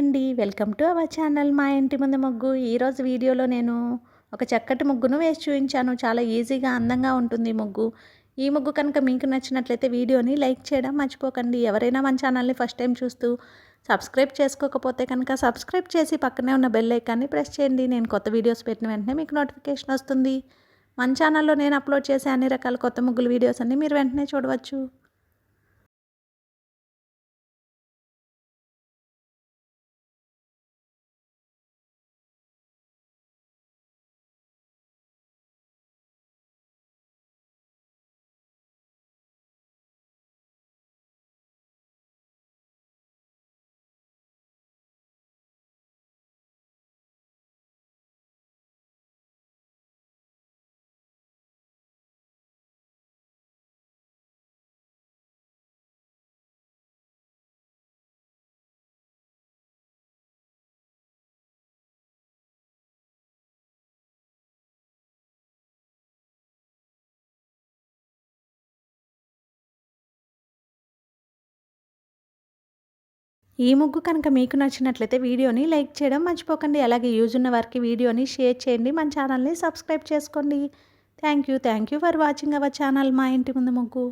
అండి. Welcome to our channel మా ఇంటి ముందు ముగ్గు. ఈరోజు వీడియోలో నేను ఒక చక్కటి ముగ్గును వేసి చూపించాను. చాలా ఈజీగా అందంగా ఉంటుంది ఈ ముగ్గు. ఈ ముగ్గు కనుక మీకు నచ్చినట్లయితే వీడియోని లైక్ చేయడం మర్చిపోకండి. ఎవరైనా మన ఛానల్ని ఫస్ట్ టైం చూస్తూ సబ్స్క్రైబ్ చేసుకోకపోతే కనుక సబ్స్క్రైబ్ చేసి పక్కనే ఉన్న బెల్ ఐకాన్ని ప్రెస్ చేయండి. నేను కొత్త వీడియోస్ పెట్టిన వెంటనే మీకు నోటిఫికేషన్ వస్తుంది. మన ఛానల్లో నేను అప్లోడ్ చేసే అన్ని రకాల కొత్త ముగ్గుల వీడియోస్ అన్ని మీరు వెంటనే చూడవచ్చు. ఈ ముగ్గు కనుక మీకు నచ్చినట్లయితే వీడియోని లైక్ చేయడం మర్చిపోకండి. అలాగే యూజ్ ఉన్న వారికి వీడియోని షేర్ చేయండి. మన ఛానల్ని సబ్స్క్రైబ్ చేసుకోండి. Thank you for watching our channel మా ఇంటి ముందు ముగ్గు.